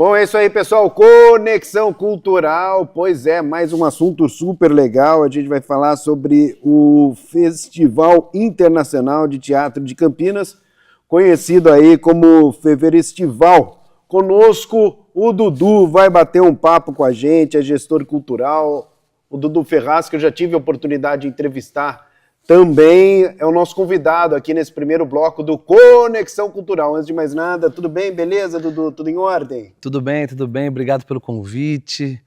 Bom, é isso aí, pessoal. Conexão Cultural. Pois é, mais um assunto super legal. A gente vai falar sobre o Festival Internacional de Teatro de Campinas, conhecido aí como Feverestival. Conosco, o Dudu vai bater um papo com a gente, é gestor cultural. O Dudu Ferraz, que eu já tive a oportunidade de entrevistar, também é o nosso convidado aqui nesse primeiro bloco do Conexão Cultural. Antes de mais nada, tudo bem? Beleza, Dudu? Tudo em ordem? Tudo bem, tudo bem. Obrigado pelo convite.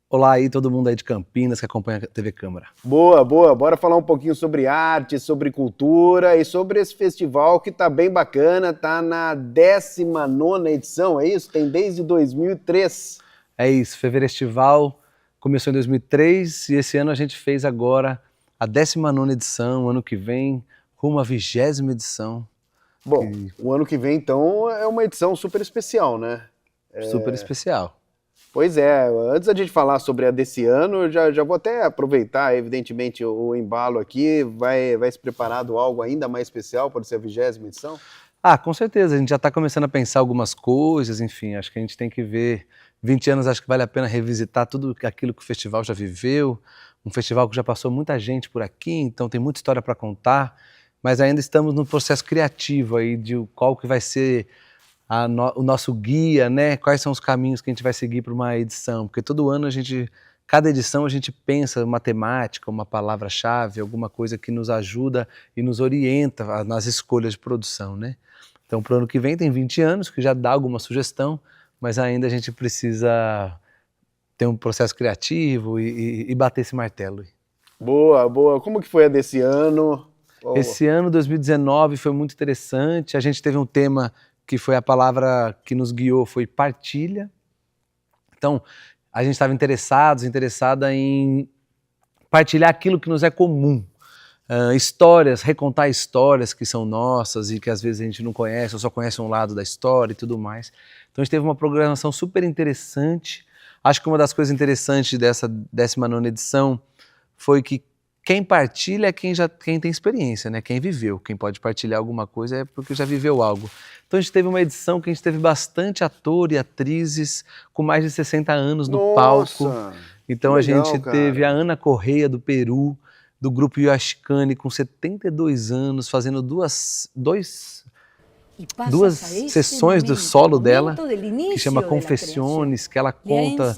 Olá aí, todo mundo aí de Campinas que acompanha a TV Câmara. Boa, boa. Bora falar um pouquinho sobre arte, sobre cultura e sobre esse festival que tá bem bacana. Tá na 19ª edição, é isso? Tem desde 2003. É isso, Feverestival começou em 2003 e esse ano a gente fez agora a 19ª edição, ano que vem, rumo à 20ª edição. Bom, o ano que vem, então, é uma edição super especial, né? Super especial. Pois é, antes da gente falar sobre a desse ano, eu já vou até aproveitar, evidentemente, o embalo aqui. Vai se preparado algo ainda mais especial para ser a 20ª edição? Ah, com certeza, a gente já está começando a pensar algumas coisas, enfim, acho que a gente tem que ver. 20 anos, acho que vale a pena revisitar tudo aquilo que o festival já viveu, um festival que já passou muita gente por aqui, então tem muita história para contar, mas ainda estamos no processo criativo aí de qual que vai ser o nosso guia, né? Quais são os caminhos que a gente vai seguir para uma edição, porque todo ano cada edição a gente pensa uma temática, uma palavra-chave, alguma coisa que nos ajuda e nos orienta nas escolhas de produção, né? Então, para o ano que vem tem 20 anos, que já dá alguma sugestão, mas ainda a gente precisa ter um processo criativo e bater esse martelo. Boa, boa. Como que foi a desse ano? Esse ano, 2019, foi muito interessante. A gente teve um tema que foi a palavra que nos guiou, foi partilha. Então, a gente estava interessada em partilhar aquilo que nos é comum. Histórias, recontar histórias que são nossas e que às vezes a gente não conhece ou só conhece um lado da história e tudo mais. Então a gente teve uma programação super interessante. Acho que uma das coisas interessantes dessa 19ª edição foi que quem partilha é quem tem experiência, né? Quem viveu. Quem pode partilhar alguma coisa é porque já viveu algo. Então a gente teve uma edição que a gente teve bastante ator e atrizes com mais de 60 anos no palco. Então a gente teve a Ana Correia do Peru, do grupo Yoashikane, com 72 anos, fazendo duas sessões do solo dela, que chama Confessiones, que ela conta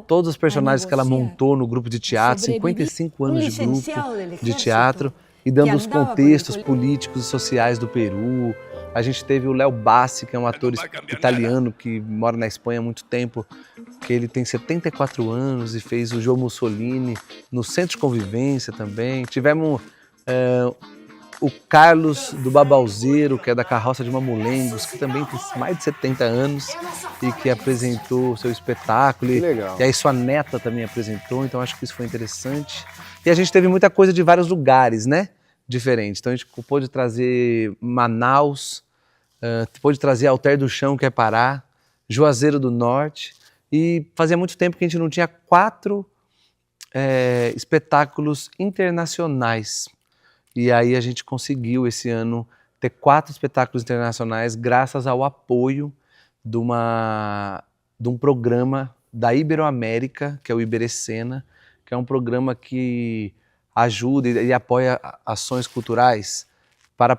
todos os personagens que ela montou no grupo de teatro, 55 anos de grupo de teatro, e dando os contextos políticos e sociais do Peru. A gente teve o Léo Bassi, que é um ator italiano que mora na Espanha há muito tempo, que ele tem 74 anos e fez o João Mussolini no Centro de Convivência também. Tivemos o Carlos do Babalzeiro, que é da Carroça de Mamulengos, que também tem mais de 70 anos e que apresentou o seu espetáculo. E aí sua neta também apresentou, então acho que isso foi interessante. E a gente teve muita coisa de vários lugares, né? Diferentes. Então a gente pôde trazer Manaus, pôde trazer Alter do Chão, que é Pará, Juazeiro do Norte, e fazia muito tempo que a gente não tinha 4 espetáculos internacionais. E aí a gente conseguiu esse ano ter 4 espetáculos internacionais graças ao apoio de um programa da Iberoamérica, que é o Iberecena, que é um programa que ajuda e apoia ações culturais para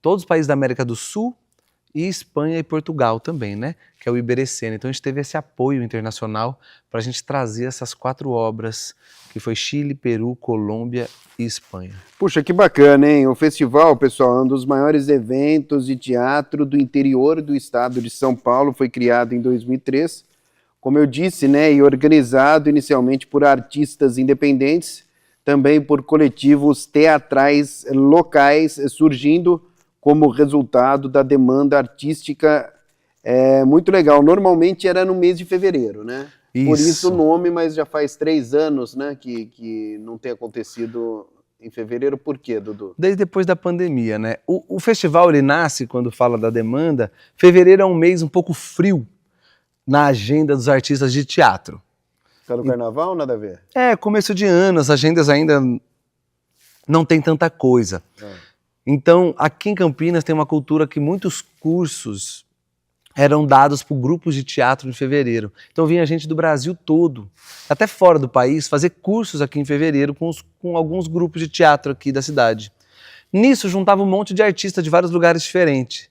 todos os países da América do Sul e Espanha e Portugal também, né? Que é o Iberecena. Então a gente teve esse apoio internacional para a gente trazer essas 4 obras, que foi Chile, Peru, Colômbia e Espanha. Puxa, que bacana, hein? O festival, pessoal, é um dos maiores eventos de teatro do interior do estado de São Paulo. Foi criado em 2003, como eu disse, né? E organizado inicialmente por artistas independentes, também por coletivos teatrais locais, surgindo como resultado da demanda artística muito legal. Normalmente era no mês de fevereiro, né? Isso. Por isso o nome, mas já faz 3 anos, né, que não tem acontecido em fevereiro. Por quê, Dudu? Desde depois da pandemia, né? O festival, ele nasce, quando fala da demanda, fevereiro é um mês um pouco frio na agenda dos artistas de teatro. Tá no carnaval, nada a ver? Começo de ano, as agendas ainda não tem tanta coisa. Então, aqui em Campinas tem uma cultura que muitos cursos eram dados por grupos de teatro em fevereiro. Então vinha gente do Brasil todo, até fora do país, fazer cursos aqui em fevereiro com alguns grupos de teatro aqui da cidade. Nisso juntava um monte de artistas de vários lugares diferentes.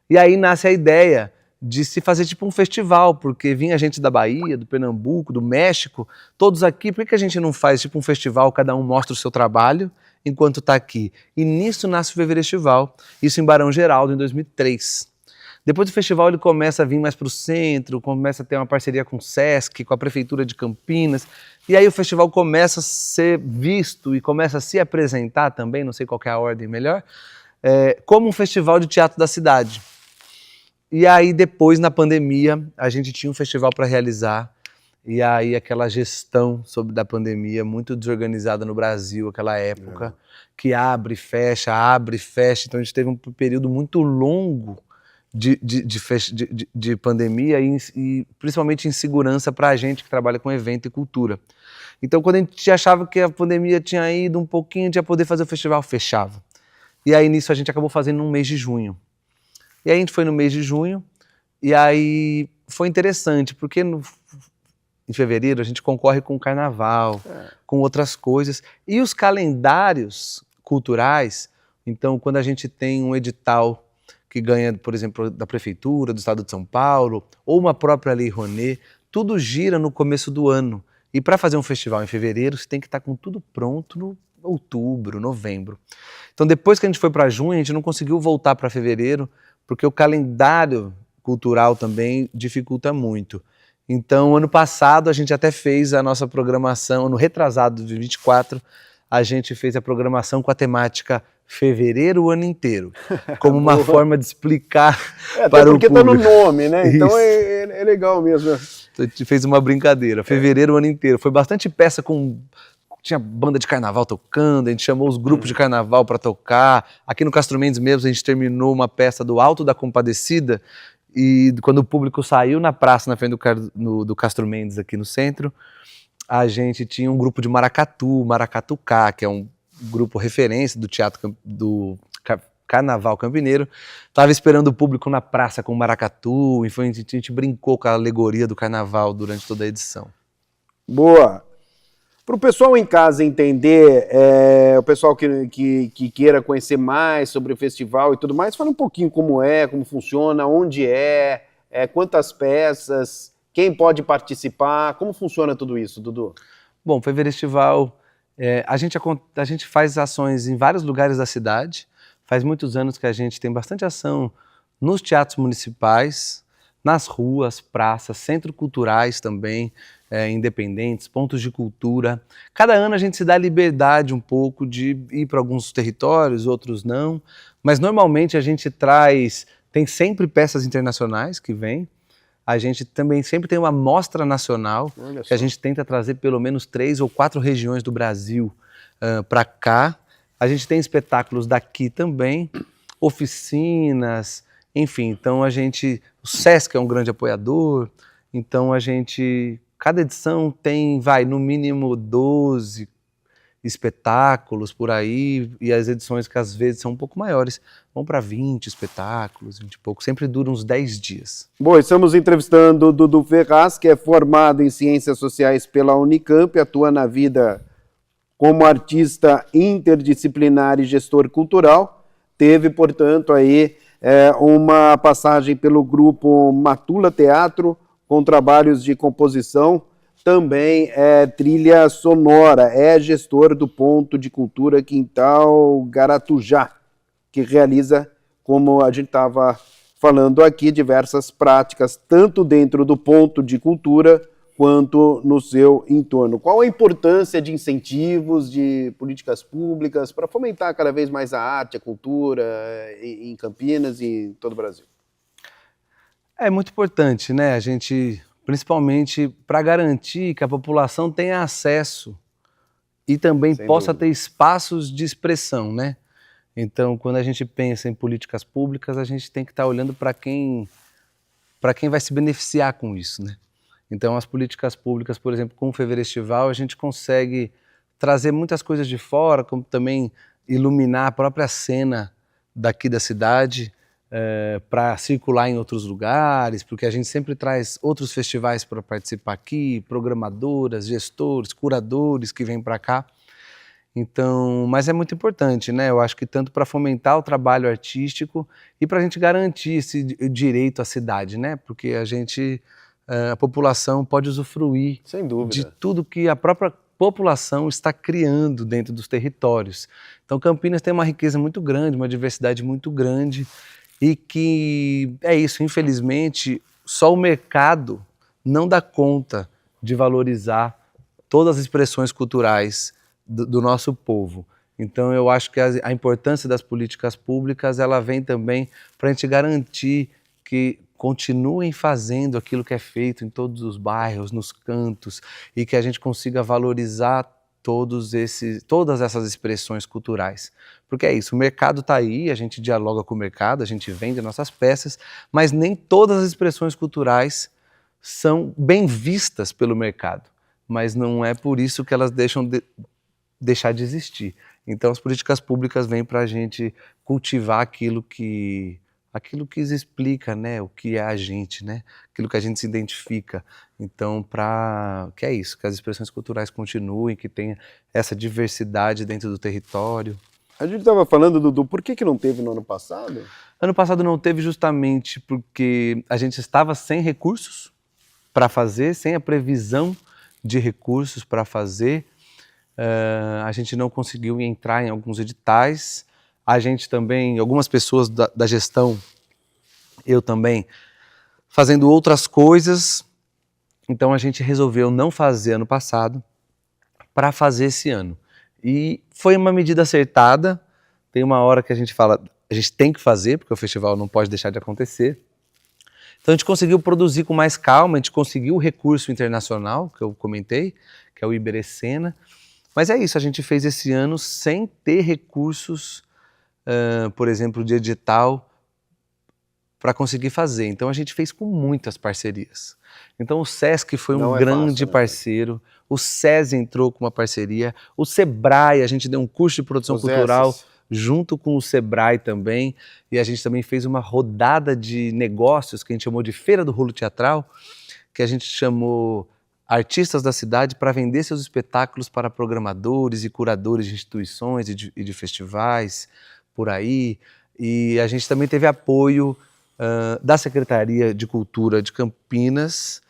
E aí nasce a ideia de se fazer tipo um festival, porque vinha gente da Bahia, do Pernambuco, do México, todos aqui. Por que a gente não faz tipo um festival, cada um mostra o seu trabalho enquanto está aqui? E nisso nasce o Feverestival, isso em Barão Geraldo, em 2003. Depois do festival ele começa a vir mais para o centro, começa a ter uma parceria com o Sesc, com a Prefeitura de Campinas, e aí o festival começa a ser visto e começa a se apresentar também, não sei qual que é a ordem melhor, como um festival de teatro da cidade. E aí depois, na pandemia, a gente tinha um festival para realizar, e aí aquela gestão da pandemia muito desorganizada no Brasil, aquela época, que abre e fecha, então a gente teve um período muito longo de pandemia e principalmente insegurança para a gente que trabalha com evento e cultura. Então quando a gente achava que a pandemia tinha ido um pouquinho, a gente ia poder fazer o festival, fechava. E aí nisso a gente acabou fazendo no mês de junho. E aí a gente foi no mês de junho, e aí foi interessante, porque em fevereiro a gente concorre com o carnaval, com outras coisas, e os calendários culturais, então quando a gente tem um edital que ganha, por exemplo, da Prefeitura, do Estado de São Paulo, ou uma própria Lei Rouanet, tudo gira no começo do ano. E para fazer um festival em fevereiro, você tem que estar com tudo pronto no outubro, novembro. Então depois que a gente foi para junho, a gente não conseguiu voltar para fevereiro, porque o calendário cultural também dificulta muito. Então, ano passado, a gente até fez a nossa programação, ano retrasado de 24, a gente fez a programação com a temática fevereiro o ano inteiro, como uma forma de explicar para o público. Porque está no nome, né? Então é legal mesmo. Então, a gente fez uma brincadeira, fevereiro o ano inteiro. Foi bastante peça tinha banda de carnaval tocando, a gente chamou os grupos de carnaval para tocar. Aqui no Castro Mendes mesmo, a gente terminou uma peça do Alto da Compadecida, e quando o público saiu na praça, na frente do Castro Mendes, aqui no centro, a gente tinha um grupo de Maracatucá, que é um grupo referência do teatro do Carnaval Campineiro. Estava esperando o público na praça com maracatu, e a gente brincou com a alegoria do carnaval durante toda a edição. Boa! Para o pessoal em casa entender, o pessoal que queira conhecer mais sobre o festival e tudo mais, fala um pouquinho como funciona, onde quantas peças, quem pode participar, como funciona tudo isso, Dudu? Bom, o Feverestival, a gente faz ações em vários lugares da cidade, faz muitos anos que a gente tem bastante ação nos teatros municipais, nas ruas, praças, centros culturais também, independentes, pontos de cultura. Cada ano a gente se dá liberdade um pouco de ir para alguns territórios, outros não, mas normalmente a gente tem sempre peças internacionais que vêm, a gente também sempre tem uma mostra nacional, que a gente tenta trazer pelo menos 3 ou 4 regiões do Brasil para cá. A gente tem espetáculos daqui também, oficinas, enfim, então o Sesc é um grande apoiador, então cada edição tem, no mínimo 12 espetáculos por aí, e as edições que às vezes são um pouco maiores, vão para 20 espetáculos, 20 e pouco, sempre dura uns 10 dias. Bom, estamos entrevistando o Dudu Ferraz, que é formado em Ciências Sociais pela Unicamp, atua na vida como artista interdisciplinar e gestor cultural, teve, portanto, aí uma passagem pelo grupo Matula Teatro, com trabalhos de composição, também trilha sonora, gestor do Ponto de Cultura Quintal Garatujá, que realiza, como a gente estava falando aqui, diversas práticas, tanto dentro do Ponto de Cultura, quanto no seu entorno. Qual a importância de incentivos, de políticas públicas para fomentar cada vez mais a arte, a cultura em Campinas e em todo o Brasil? É muito importante, né? A gente, principalmente para garantir que a população tenha acesso e também possa ter espaços de expressão, né? Então, quando a gente pensa em políticas públicas, a gente tem que estar olhando para quem vai se beneficiar com isso, né? Então, as políticas públicas, por exemplo, com o Feverestival, a gente consegue trazer muitas coisas de fora, como também iluminar a própria cena daqui da cidade, para circular em outros lugares, porque a gente sempre traz outros festivais para participar aqui, programadoras, gestores, curadores que vêm para cá. Então, mas é muito importante, né? Eu acho que tanto para fomentar o trabalho artístico e para a gente garantir esse direito à cidade, né? Porque a população pode usufruir sem dúvida de tudo que a própria população está criando dentro dos territórios. Então, Campinas tem uma riqueza muito grande, uma diversidade muito grande e que é isso, infelizmente, só o mercado não dá conta de valorizar todas as expressões culturais do nosso povo. Então eu acho que a importância das políticas públicas ela vem também para a gente garantir que continuem fazendo aquilo que é feito em todos os bairros, nos cantos, e que a gente consiga valorizar todas essas expressões culturais. Porque é isso, o mercado está aí, a gente dialoga com o mercado, a gente vende nossas peças, mas nem todas as expressões culturais são bem vistas pelo mercado. Mas não é por isso que elas deixar de existir. Então as políticas públicas vêm para a gente cultivar aquilo que explica, né, o que é a gente, né, aquilo que a gente se identifica. Então que é isso, que as expressões culturais continuem, que tenha essa diversidade dentro do território. A gente estava falando, Dudu, por que não teve no ano passado? Ano passado não teve justamente porque a gente estava sem recursos para fazer, sem a previsão de recursos para fazer. A gente não conseguiu entrar em alguns editais, a gente também, algumas pessoas da gestão, eu também, fazendo outras coisas, então a gente resolveu não fazer ano passado para fazer esse ano. E foi uma medida acertada, tem uma hora que a gente fala, a gente tem que fazer, porque o festival não pode deixar de acontecer. Então a gente conseguiu produzir com mais calma, a gente conseguiu o recurso internacional, que eu comentei, que é o Iberescena. Mas é isso, a gente fez esse ano sem ter recursos, por exemplo, de edital, para conseguir fazer. Então a gente fez com muitas parcerias. Então o Sesc foi um grande parceiro, o SESI entrou com uma parceria, o Sebrae, a gente deu um curso de produção cultural junto com o Sebrae também, e a gente também fez uma rodada de negócios que a gente chamou de Feira do Rolo Teatral, que a gente chamou artistas da cidade para vender seus espetáculos para programadores e curadores de instituições e de festivais por aí. E a gente também teve apoio da Secretaria de Cultura de Campinas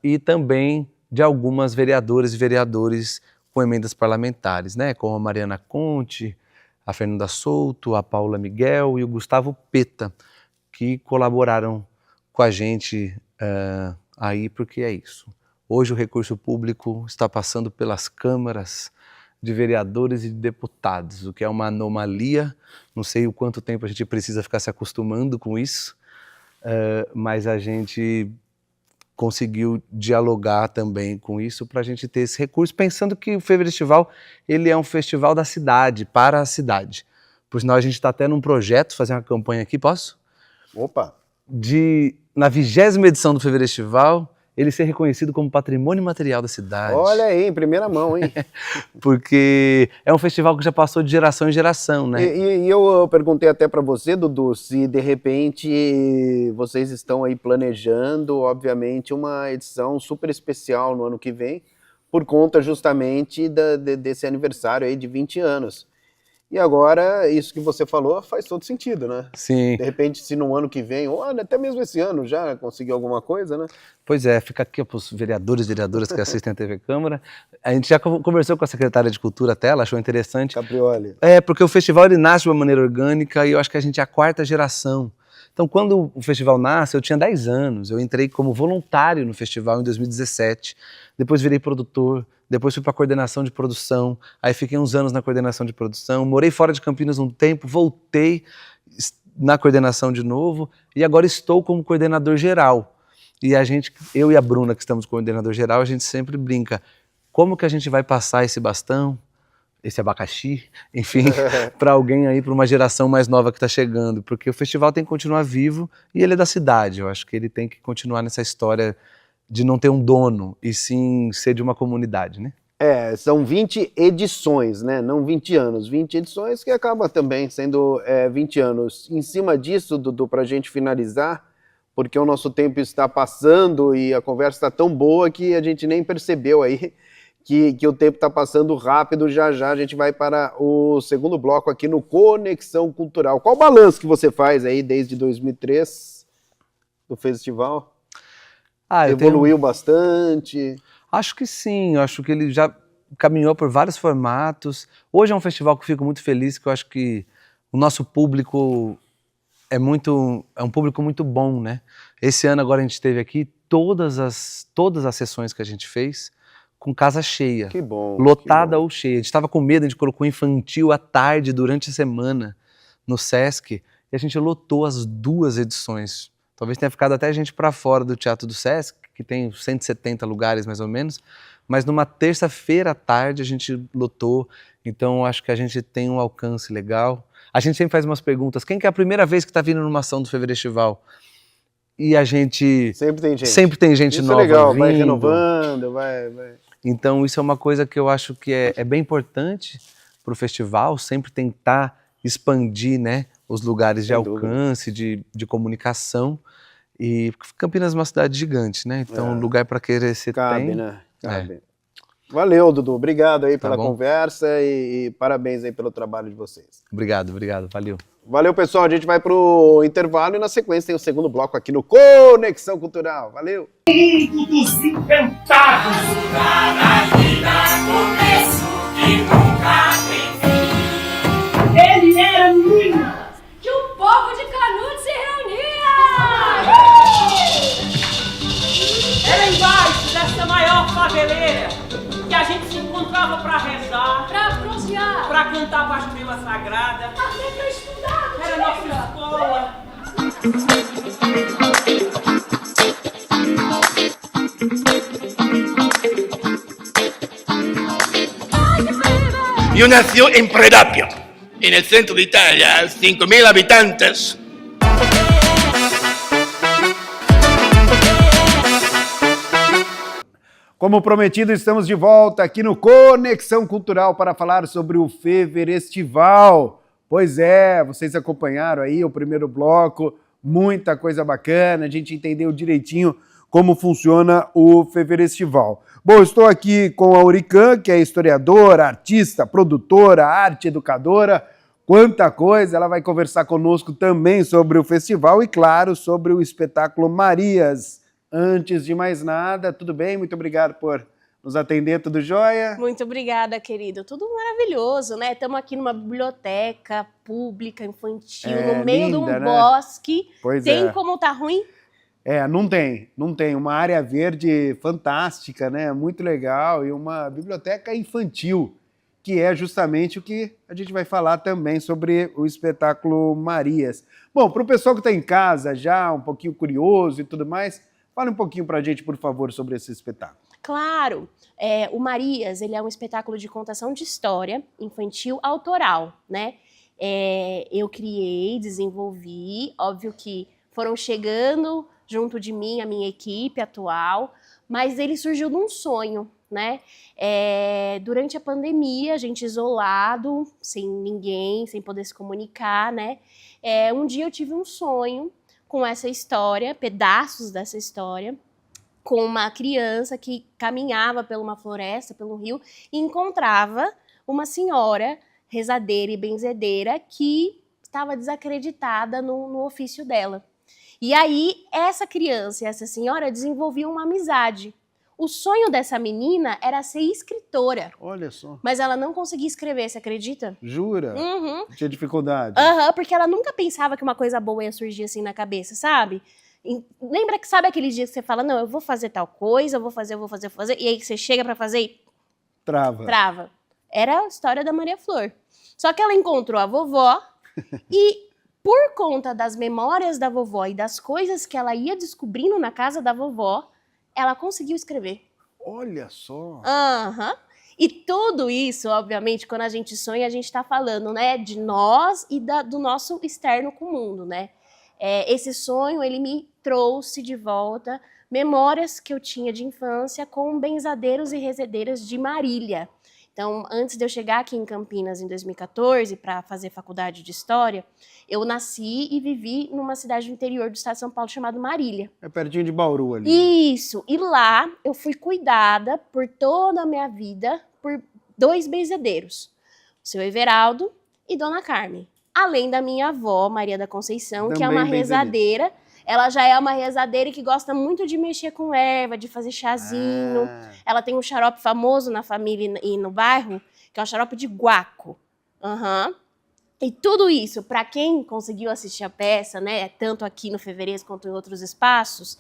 e também de algumas vereadoras e vereadores com emendas parlamentares, né? Como a Mariana Conte, a Fernanda Souto, a Paula Miguel e o Gustavo Peta, que colaboraram com a gente aí, porque é isso. Hoje o recurso público está passando pelas câmaras de vereadores e de deputados, o que é uma anomalia. Não sei o quanto tempo a gente precisa ficar se acostumando com isso, mas a gente conseguiu dialogar também com isso para a gente ter esse recurso, pensando que o Festival ele é um festival da cidade, para a cidade. Por sinal, a gente está até num projeto, fazer uma campanha aqui, posso? Opa! Na 20ª edição do Festival, ele ser reconhecido como patrimônio material da cidade. Olha aí, em primeira mão, hein? Porque é um festival que já passou de geração em geração, né? E eu perguntei até para você, Dudu, se de repente vocês estão aí planejando, obviamente, uma edição super especial no ano que vem, por conta justamente desse aniversário aí de 20 anos. E agora, isso que você falou faz todo sentido, né? Sim. De repente, se no ano que vem, ou até mesmo esse ano já conseguiu alguma coisa, né? Pois é, fica aqui para os vereadores e vereadoras que assistem a TV Câmara. A gente já conversou com a secretária de Cultura até, ela achou interessante. Caprioli. Porque o festival ele nasce de uma maneira orgânica e eu acho que a gente é a 4ª geração. Então, quando o festival nasce, eu tinha 10 anos, eu entrei como voluntário no festival em 2017, depois virei produtor, depois fui para a coordenação de produção, aí fiquei uns anos na coordenação de produção, morei fora de Campinas um tempo, voltei na coordenação de novo e agora estou como coordenador geral. E eu e a Bruna, que estamos coordenador geral, a gente sempre brinca, como que a gente vai passar esse bastão, esse abacaxi, enfim, para alguém aí, para uma geração mais nova que está chegando, porque o festival tem que continuar vivo e ele é da cidade, eu acho que ele tem que continuar nessa história de não ter um dono, e sim ser de uma comunidade, né? São 20 edições, né? Não 20 anos, 20 edições que acaba também sendo 20 anos. Em cima disso, Dudu, para a gente finalizar, porque o nosso tempo está passando e a conversa está tão boa que a gente nem percebeu aí que o tempo está passando rápido. Já já a gente vai para o segundo bloco aqui no Conexão Cultural. Qual o balanço que você faz aí desde 2003 do festival? Evoluiu bastante? Acho que sim, eu acho que ele já caminhou por vários formatos. Hoje é um festival que eu fico muito feliz, que eu acho que o nosso público é um público muito bom, né? Esse ano agora a gente teve aqui todas as sessões que a gente fez com casa cheia. Que bom. Lotada ou cheia. A gente estava com medo, a gente colocou infantil à tarde durante a semana no Sesc e a gente lotou as 2 edições. Talvez tenha ficado até gente para fora do Teatro do Sesc, que tem 170 lugares mais ou menos, mas numa terça-feira à tarde a gente lotou, então acho que a gente tem um alcance legal. A gente sempre faz umas perguntas, quem que é a primeira vez que está vindo numa ação do Feverestival? E a gente... Sempre tem gente isso nova é legal, vindo. vai renovando, vai... Então isso é uma coisa que eu acho que é bem importante para o festival, sempre tentar expandir, né, os lugares de alcance, de comunicação. E Campinas é uma cidade gigante, né? Então, lugar para crescer cabe, né? Cabe. Valeu, Dudu. Obrigado aí pela conversa e parabéns aí pelo trabalho de vocês. Obrigado, valeu. Valeu, pessoal. A gente vai pro intervalo e na sequência tem o segundo bloco aqui no Conexão Cultural. Valeu! Mundo dos Encantados! A vida começo que nunca tem fim. Ele era menino! Que o povo de Canudos se reunia! Era embaixo dessa maior faveleira que a gente se encontrava pra rezar, Pra bronzear, pra cantar Pastela Sagrada. até pra estudar, Era nossa escola. Yo nací en Predapio, en el centro de Italia, 5.000 habitantes. Como prometido, estamos de volta aqui no Conexão Cultural para falar sobre o Feverestival. Pois é, vocês acompanharam aí o primeiro bloco, muita coisa bacana, a gente entendeu direitinho como funciona o Feverestival. Bom, estou aqui com a Aurican, que é historiadora, artista, produtora, arte educadora, quanta coisa, ela vai conversar conosco também sobre o festival e, claro, sobre o espetáculo Marias. Antes de mais nada, tudo bem? Muito obrigado por nos atender, tudo jóia? Muito obrigada, querido. Tudo maravilhoso, né? Estamos aqui numa biblioteca pública, infantil, no meio linda, de um né? bosque. Pois Tem como tá ruim? Não tem. Uma área verde fantástica, né? Muito legal e uma biblioteca infantil, que é justamente o que a gente vai falar também sobre o espetáculo Marias. Bom, para o pessoal que está em casa já, um pouquinho curioso e tudo mais, fale um pouquinho para a gente, por favor, sobre esse espetáculo. Claro. O Marias, ele é um espetáculo de contação de história infantil autoral, né? Eu criei, desenvolvi, óbvio que foram chegando junto de mim, a minha equipe atual, mas ele surgiu de um sonho, né? Durante a pandemia, a gente isolado, sem ninguém, sem poder se comunicar, né? Um dia eu tive um sonho com essa história, pedaços dessa história, com uma criança que caminhava por uma floresta, pelo rio, e encontrava uma senhora rezadeira e benzedeira que estava desacreditada no ofício dela. E aí, essa criança e essa senhora desenvolviam uma amizade. O sonho dessa menina era ser escritora. Olha só. Mas ela não conseguia escrever, você acredita? Jura? Uhum. Tinha dificuldade? Porque ela nunca pensava que uma coisa boa ia surgir assim na cabeça, sabe? Lembra que sabe aqueles dias que você fala, não, eu vou fazer tal coisa, eu vou fazer, e aí você chega pra fazer e... Trava. Era a história da Maria Flor. Só que ela encontrou a vovó e, por conta das memórias da vovó e das coisas que ela ia descobrindo na casa da vovó, ela conseguiu escrever. Olha só! E tudo isso, obviamente, quando a gente sonha, a gente está falando, né, de nós e do nosso externo com o mundo, né? Esse sonho, ele me trouxe de volta memórias que eu tinha de infância com benzadeiros e rezedeiras de Marília. Então, antes de eu chegar aqui em Campinas em 2014 para fazer faculdade de História, eu nasci e vivi numa cidade do interior do estado de São Paulo chamada Marília. É pertinho de Bauru ali. Isso, e lá eu fui cuidada por toda a minha vida por 2 benzedeiros, o seu Everaldo e Dona Carmen. Além da minha avó, Maria da Conceição, que é uma rezadeira. Ela já é uma rezadeira que gosta muito de mexer com erva, de fazer chazinho. Ela tem um xarope famoso na família e no bairro, que é o xarope de guaco. E tudo isso, para quem conseguiu assistir a peça, né, tanto aqui no Fevereiro quanto em outros espaços,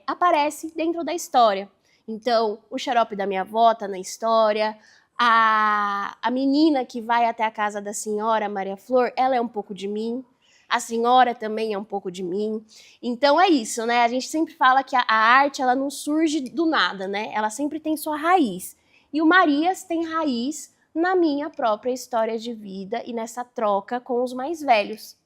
aparece dentro da história. Então, o xarope da minha avó tá na história. A menina que vai até a casa da senhora, Maria Flor, ela é um pouco de mim. A senhora também é um pouco de mim. Então é isso, né? A gente sempre fala que a arte, ela não surge do nada, né? Ela sempre tem sua raiz. E o Marias tem raiz na minha própria história de vida e nessa troca com os mais velhos.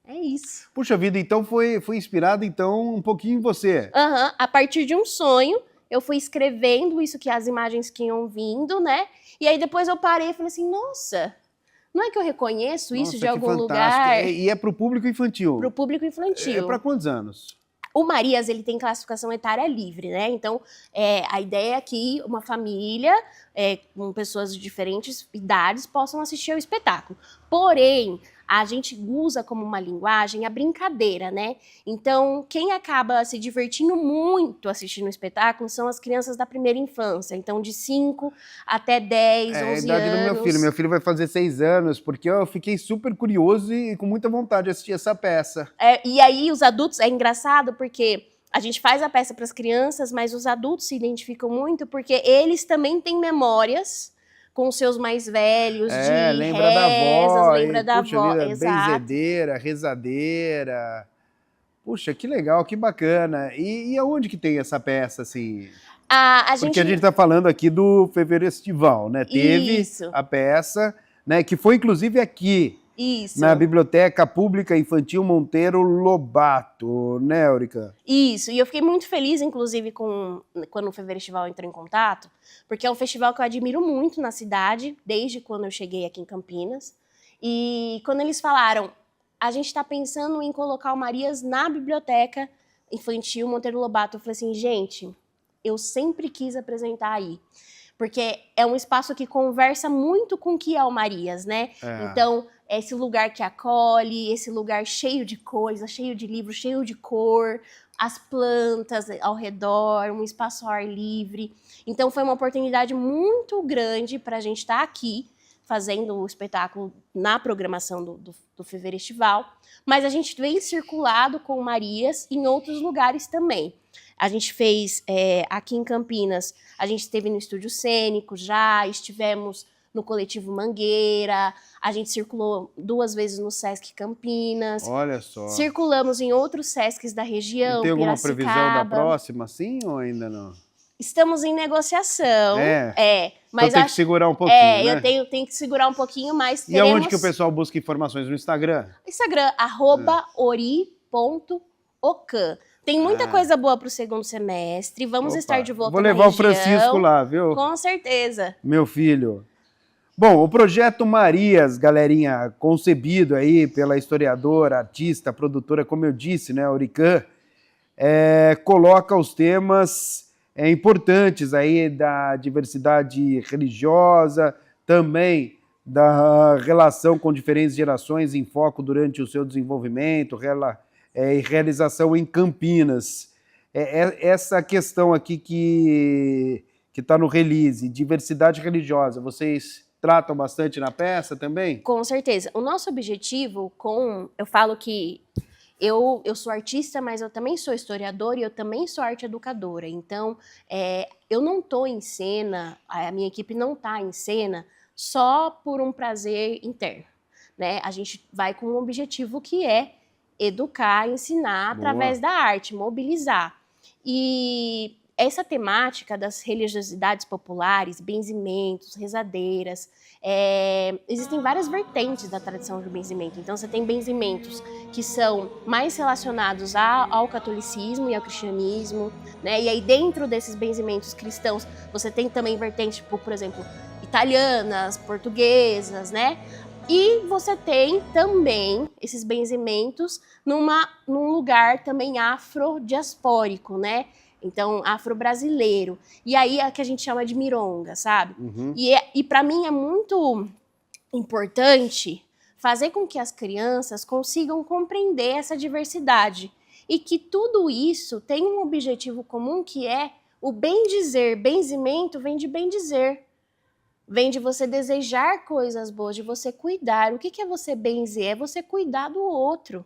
É isso. Puxa vida, então foi inspirado então um pouquinho em você. A partir de um sonho, eu fui escrevendo isso, que as imagens que iam vindo, né? E aí depois eu parei e falei assim, nossa... Não é que eu reconheço isso de algum lugar? E é para o público infantil? Para o público infantil. É para quantos anos? O Marias, ele tem classificação etária livre, né? Então, a ideia é que uma família com pessoas de diferentes idades possam assistir ao espetáculo. Porém, a gente usa como uma linguagem a brincadeira, né? Então, quem acaba se divertindo muito assistindo o espetáculo são as crianças da primeira infância. Então, de 5 até 10, 11 anos. É a idade do meu filho. Meu filho vai fazer 6 anos, porque eu fiquei super curioso e com muita vontade de assistir essa peça. E aí, os adultos, é engraçado porque a gente faz a peça para as crianças, mas os adultos se identificam muito porque eles também têm memórias com os seus mais velhos, lembra da avó, lembra da avó, exato. Benzedeira, rezadeira. Puxa, que legal, que bacana. E aonde que tem essa peça, assim? Porque a gente tá falando aqui do Feverestival, né? Teve a peça, né? Que foi inclusive aqui, na Biblioteca Pública Infantil Monteiro Lobato, né, Eurica? Isso, e eu fiquei muito feliz, inclusive, quando o Feverestival entrou em contato, porque é um festival que eu admiro muito na cidade, desde quando eu cheguei aqui em Campinas. E quando eles falaram, a gente está pensando em colocar o Marias na Biblioteca Infantil Monteiro Lobato, eu falei assim, gente, eu sempre quis apresentar aí. Porque é um espaço que conversa muito com o que é o Marias, né? Então, é esse lugar que acolhe, esse lugar cheio de coisa, cheio de livro, cheio de cor, as plantas ao redor, um espaço ao ar livre. Então, foi uma oportunidade muito grande para a gente estar aqui, fazendo o espetáculo na programação do Feverestival. Mas a gente vem circulado com o Marias em outros lugares também. A gente fez aqui em Campinas, a gente esteve no Estúdio Cênico já, estivemos no Coletivo Mangueira, a gente circulou 2 vezes no Sesc Campinas. Olha só. Circulamos em outros Sescs da região, Piracicaba. Tem alguma previsão da próxima, sim, ou ainda não? Estamos em negociação. Mas então tem que segurar um pouquinho, né? Eu tenho que segurar um pouquinho, mas teremos... E aonde que o pessoal busca informações? No Instagram? Instagram, @ori.ocan. Tem muita coisa boa para o segundo semestre. Vamos estar de volta na região. Vou levar o Francisco lá, viu? Com certeza. Meu filho. Bom, o Projeto Marias, galerinha, concebido aí pela historiadora, artista, produtora, como eu disse, né, Aurican, coloca os temas importantes aí da diversidade religiosa, também da relação com diferentes gerações em foco durante o seu desenvolvimento, e realização em Campinas. Essa questão aqui que está no release, diversidade religiosa, vocês tratam bastante na peça também? Com certeza. O nosso objetivo eu falo que eu sou artista, mas eu também sou historiadora e eu também sou arte educadora. Então, eu não estou em cena, a minha equipe não está em cena só por um prazer interno, né? A gente vai com um objetivo que é educar, ensinar através da arte, mobilizar. E essa temática das religiosidades populares, benzimentos, rezadeiras, existem várias vertentes da tradição do benzimento. Então você tem benzimentos que são mais relacionados ao catolicismo e ao cristianismo, né? E aí dentro desses benzimentos cristãos você tem também vertentes, tipo, por exemplo, italianas, portuguesas, né? E você tem também esses benzimentos num lugar também afrodiaspórico, né? Então, afro-brasileiro. E aí é que a gente chama de mironga, sabe? Uhum. E para mim é muito importante fazer com que as crianças consigam compreender essa diversidade. E que tudo isso tem um objetivo comum, que é o bem-dizer. Benzimento vem de bem-dizer. Vem de você desejar coisas boas, de você cuidar. O que é você benzer? É você cuidar do outro.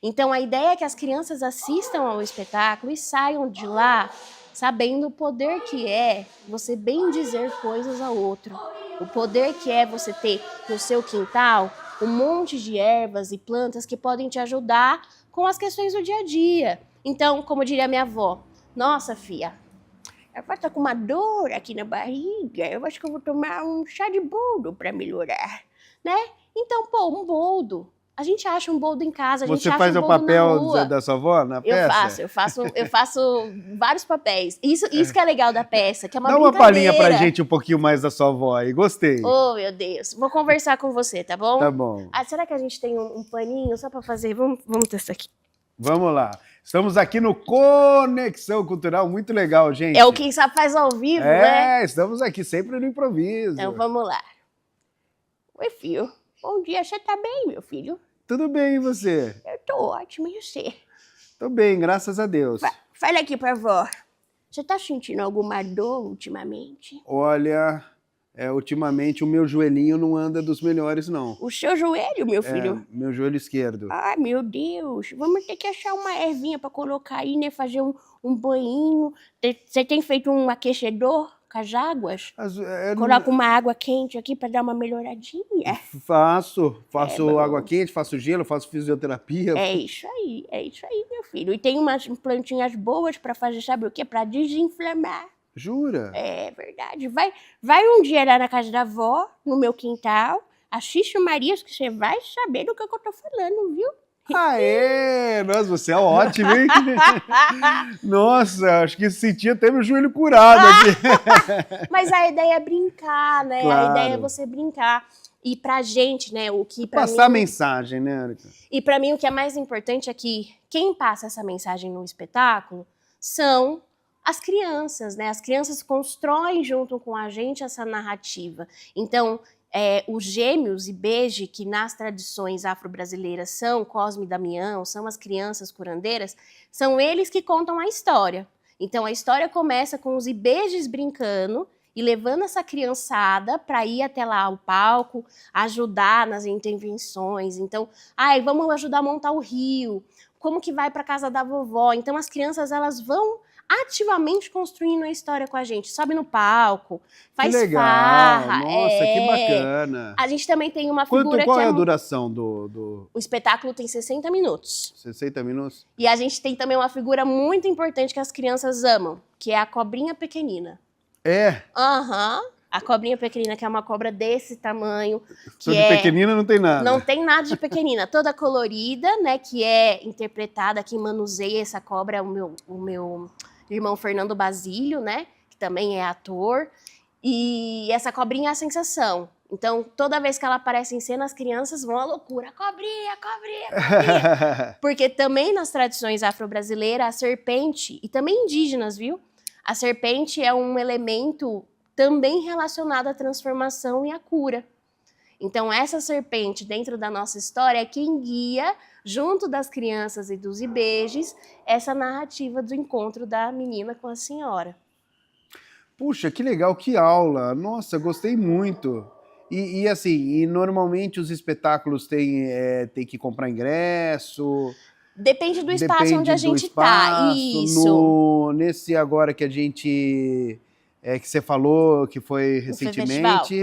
Então, a ideia é que as crianças assistam ao espetáculo e saiam de lá sabendo o poder que é você bem dizer coisas ao outro. O poder que é você ter no seu quintal um monte de ervas e plantas que podem te ajudar com as questões do dia a dia. Então, como diria minha avó, nossa, filha, a avó tá com uma dor aqui na barriga, eu acho que eu vou tomar um chá de boldo para melhorar, né? Então, pô, um boldo. A gente acha um boldo em casa, a gente Você acha faz um o boldo na papel rua. da sua avó na peça? Eu faço vários papéis. Isso que é legal da peça, que é uma Dá uma brincadeira. palhinha pra gente um pouquinho mais da sua avó aí, gostei. Oh, meu Deus. Vou conversar com você, tá bom? Tá bom. Ah, será que a gente tem um paninho só pra fazer? Vamos testar aqui. Vamos lá. Estamos aqui no Conexão Cultural, muito legal, gente. É o Quem Sabe Faz ao Vivo, né? Estamos aqui sempre no improviso. Então vamos lá. Oi, filho. Bom dia, você tá bem, meu filho? Tudo bem, e você? Eu tô ótimo, e você? Tô bem, graças a Deus. Fala aqui pra vó. Você tá sentindo alguma dor ultimamente? Olha, ultimamente o meu joelhinho não anda dos melhores, não. O seu joelho, meu filho? Meu joelho esquerdo. Ai, meu Deus. Vamos ter que achar uma ervinha pra colocar aí, né? Fazer um banhinho. Você tem feito um aquecedor com as águas? Coloca uma água quente aqui pra dar uma melhoradinha. Faço água quente, faço gelo, faço fisioterapia. É isso aí, meu filho. E tem umas plantinhas boas pra fazer, sabe o quê? Pra desinflamar. Jura? É verdade. Vai um dia lá na casa da avó, no meu quintal, assiste o Marias, que você vai saber do que eu tô falando, viu? Aê! Nossa, você é ótimo, hein? Nossa, acho que senti até meu joelho curado aqui. Mas a ideia é brincar, né? Claro. A ideia é você brincar. E pra gente, né, o que pra Passar mim... mensagem, né, Érica? E pra mim o que é mais importante é que quem passa essa mensagem no espetáculo são as crianças, né? As crianças constroem junto com a gente essa narrativa. Então, os gêmeos e Beje, que nas tradições afro-brasileiras são Cosme e Damião, são as crianças curandeiras, são eles que contam a história. Então a história começa com os Ibejes brincando e levando essa criançada para ir até lá ao palco, ajudar nas intervenções. Então, vamos ajudar a montar o rio, como que vai para casa da vovó. Então as crianças elas vão ativamente construindo a história com a gente. Sobe no palco, faz que legal. farra. Nossa, que bacana. A gente também tem uma figura Qual que é a duração do... O espetáculo tem 60 minutos. 60 minutos? E a gente tem também uma figura muito importante que as crianças amam, que é a cobrinha pequenina. É? Aham. A cobrinha pequenina, que é uma cobra desse tamanho. Só de pequenina não tem nada. Não tem nada de pequenina. Toda colorida, né? Que é interpretada, quem manuseia essa cobra é o meu irmão Fernando Basílio, né? Que também é ator. E essa cobrinha é a sensação. Então, toda vez que ela aparece em cena, as crianças vão à loucura. Cobrinha, cobrinha, cobrinha. Porque também nas tradições afro-brasileiras, a serpente, e também indígenas, viu? A serpente é um elemento também relacionado à transformação e à cura. Então, essa serpente, dentro da nossa história, é quem guia, junto das crianças e dos Ibejes, essa narrativa do encontro da menina com a senhora. Puxa, que legal, que aula. Nossa, gostei muito. E assim, normalmente os espetáculos têm que comprar ingresso... Depende do espaço onde a gente está. Isso. Nesse agora que a gente que você falou que foi recentemente.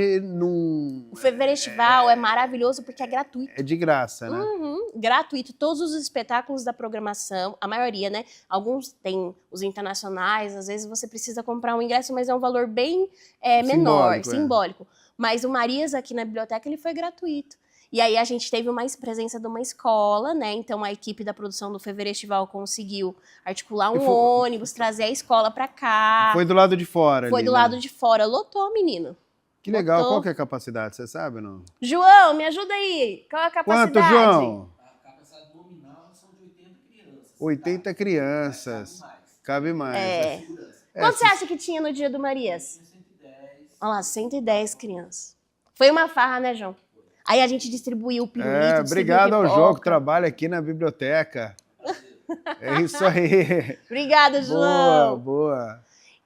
O Feverestival é maravilhoso porque é gratuito. É de graça, né? Gratuito. Todos os espetáculos da programação, a maioria, né? Alguns tem os internacionais, às vezes você precisa comprar um ingresso, mas é um valor bem menor, simbólico. Mas o Marias aqui na biblioteca, ele foi gratuito. E aí a gente teve uma presença de uma escola, né? Então a equipe da produção do Feverestival conseguiu articular um ônibus, trazer a escola para cá. Foi do lado de fora. Foi ali, do né? lado de fora. Lotou, menino. Que legal. Lotou. Qual que é a capacidade? Você sabe ou não? João, me ajuda aí. Qual é a capacidade? Quanto, João? A capacidade nominal são de 80 crianças. 80 crianças. Cabe mais. Quanto você acha que tinha no dia do Marias? 110. Olha lá, 110 crianças. Foi uma farra, né, João? Aí a gente distribuiu o pirulito, obrigado ao João que trabalha aqui na biblioteca. É isso aí. Obrigada, João. Boa.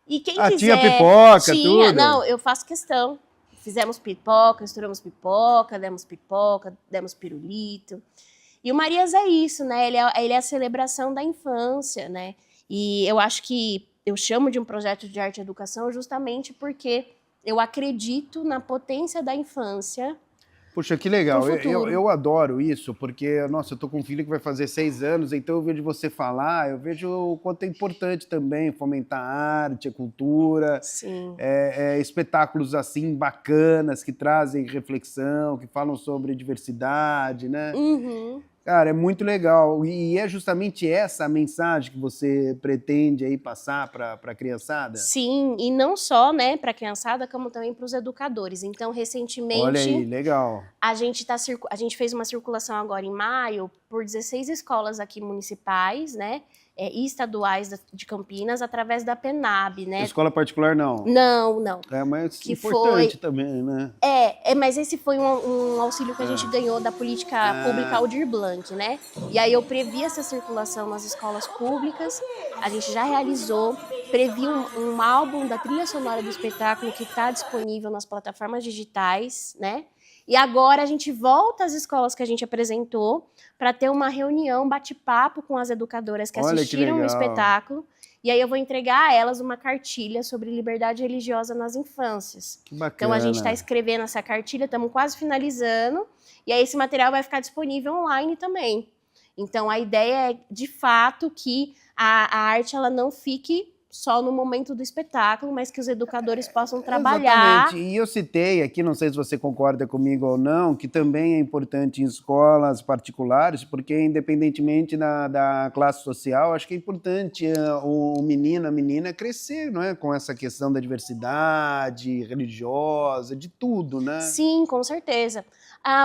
E quem quiser... Tinha pipoca, tudo? Não, eu faço questão. Fizemos pipoca, estouramos pipoca, demos pirulito. E o Marias é isso, né? Ele é a celebração da infância, né? E eu acho que eu chamo de um projeto de arte e educação justamente porque eu acredito na potência da infância. Puxa, que legal. Eu adoro isso, porque, nossa, eu tô com um filho que vai fazer 6 anos, então eu vejo você falar, eu vejo o quanto é importante também fomentar a arte, a cultura. Sim. Espetáculos assim bacanas, que trazem reflexão, que falam sobre diversidade, né? Cara, é muito legal. E é justamente essa a mensagem que você pretende aí passar para a criançada? Sim, e não só, né, para a criançada, como também para os educadores. Então, recentemente... Olha aí, legal. A gente fez uma circulação agora em maio por 16 escolas aqui municipais, né, e estaduais de Campinas, através da PENAB, né? Escola particular, não? Não. Mas que importante também, né? Mas esse foi um auxílio que a gente ganhou da política pública Aldir Blanc, né? E aí eu previ essa circulação nas escolas públicas, a gente já realizou, previ um álbum da trilha sonora do espetáculo que está disponível nas plataformas digitais, né? E agora a gente volta às escolas que a gente apresentou para ter uma reunião, bate-papo com as educadoras que assistiram o espetáculo. E aí eu vou entregar a elas uma cartilha sobre liberdade religiosa nas infâncias. Que bacana. Então a gente está escrevendo essa cartilha, estamos quase finalizando. E aí esse material vai ficar disponível online também. Então a ideia é, de fato, que a arte ela não fique só no momento do espetáculo, mas que os educadores possam trabalhar. Exatamente. E eu citei aqui, não sei se você concorda comigo ou não, que também é importante em escolas particulares, porque independentemente da classe social, acho que é importante o menino, a menina crescer, não é? Com essa questão da diversidade religiosa, de tudo, né? Sim, com certeza.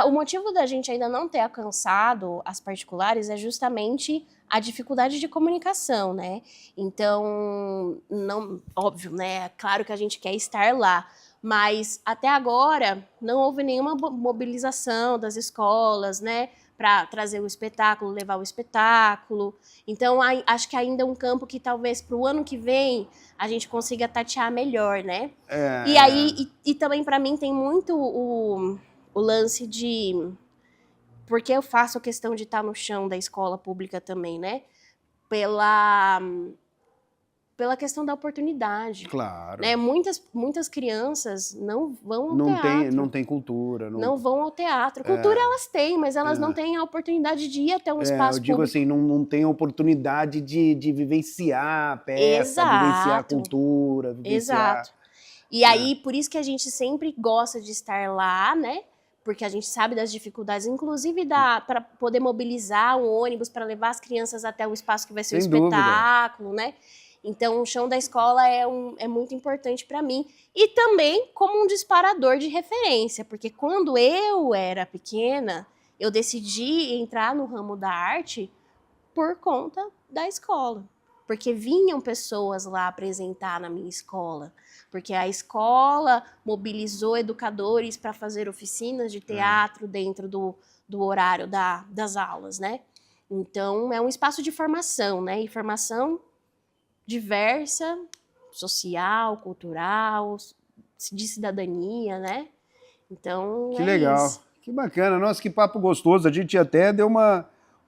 O motivo da gente ainda não ter alcançado as particulares é justamente a dificuldade de comunicação, né? Então, não, óbvio, né? Claro que a gente quer estar lá, mas até agora não houve nenhuma mobilização das escolas, né? Para trazer o espetáculo, levar o espetáculo. Então, acho que ainda é um campo que talvez para o ano que vem a gente consiga tatear melhor, né? E aí, e também para mim tem muito o lance de... Porque eu faço questão de estar no chão da escola pública também, né? Pela questão da oportunidade. Claro. Né? Muitas crianças não vão ao teatro. Não tem cultura. Não vão ao teatro. Cultura elas têm, mas elas não têm a oportunidade de ir até um espaço público. Eu digo assim, não tem a oportunidade de vivenciar a peça, vivenciar a cultura, vivenciar... Exato. E aí, por isso que a gente sempre gosta de estar lá, né? Porque a gente sabe das dificuldades, inclusive para poder mobilizar um ônibus para levar as crianças até o espaço que vai ser o espetáculo, né? Então, o chão da escola é muito importante para mim. E também como um disparador de referência, porque quando eu era pequena, eu decidi entrar no ramo da arte por conta da escola. Porque vinham pessoas lá apresentar na minha escola. Porque a escola mobilizou educadores para fazer oficinas de teatro dentro do horário das aulas, né? Então, é um espaço de formação, né? E formação diversa, social, cultural, de cidadania, né? Então, que legal, isso. Que bacana. Nossa, que papo gostoso. A gente até deu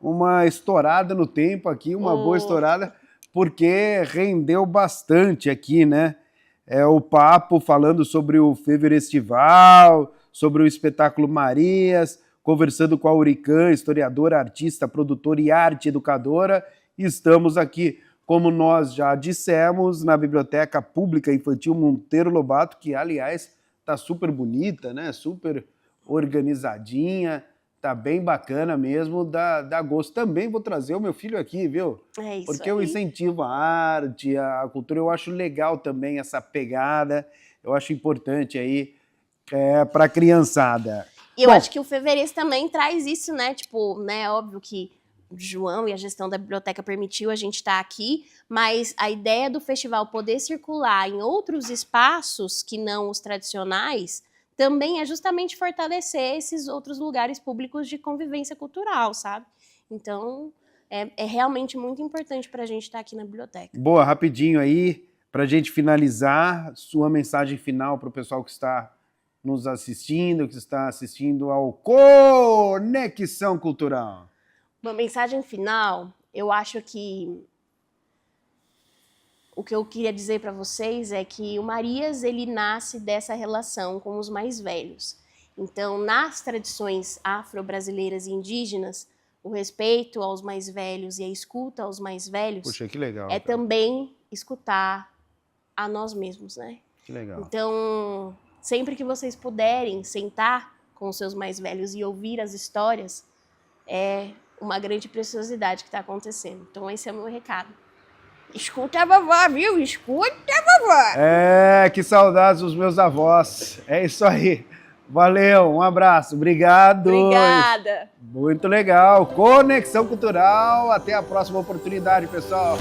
uma estourada no tempo aqui, uma boa estourada, porque rendeu bastante aqui, né? o papo falando sobre o Feverestival, sobre o espetáculo Marias, conversando com a Auricã, historiadora, artista, produtora e arte educadora. Estamos aqui, como nós já dissemos, na Biblioteca Pública Infantil Monteiro Lobato, que, aliás, está super bonita, né? Super organizadinha, tá bem bacana mesmo, dá gosto. Também vou trazer o meu filho aqui, viu? É isso. Porque aí. eu incentivo a arte, a cultura, eu acho legal também essa pegada, eu acho importante aí para a criançada. E eu acho que o Feveres também traz isso, né? Tipo, né? Óbvio que o João e a gestão da biblioteca permitiu a gente estar aqui, mas a ideia do festival poder circular em outros espaços que não os tradicionais também é justamente fortalecer esses outros lugares públicos de convivência cultural, sabe? Então, é realmente muito importante para a gente estar aqui na biblioteca. Boa, rapidinho aí, para a gente finalizar, sua mensagem final para o pessoal que está nos assistindo, que está assistindo ao Conexão Cultural. Uma mensagem final, eu acho que o que eu queria dizer para vocês é que o Marias, ele nasce dessa relação com os mais velhos. Então, nas tradições afro-brasileiras e indígenas, o respeito aos mais velhos e a escuta aos mais velhos Puxa, que legal, é também escutar a nós mesmos, né? Que legal. Então, sempre que vocês puderem sentar com os seus mais velhos e ouvir as histórias, é uma grande preciosidade que está acontecendo. Então, esse é o meu recado. Escuta a vovó, viu? Escuta a vovó! Que saudades dos meus avós. É isso aí. Valeu, um abraço, obrigado. Obrigada. Muito legal. Conexão Cultural. Até a próxima oportunidade, pessoal.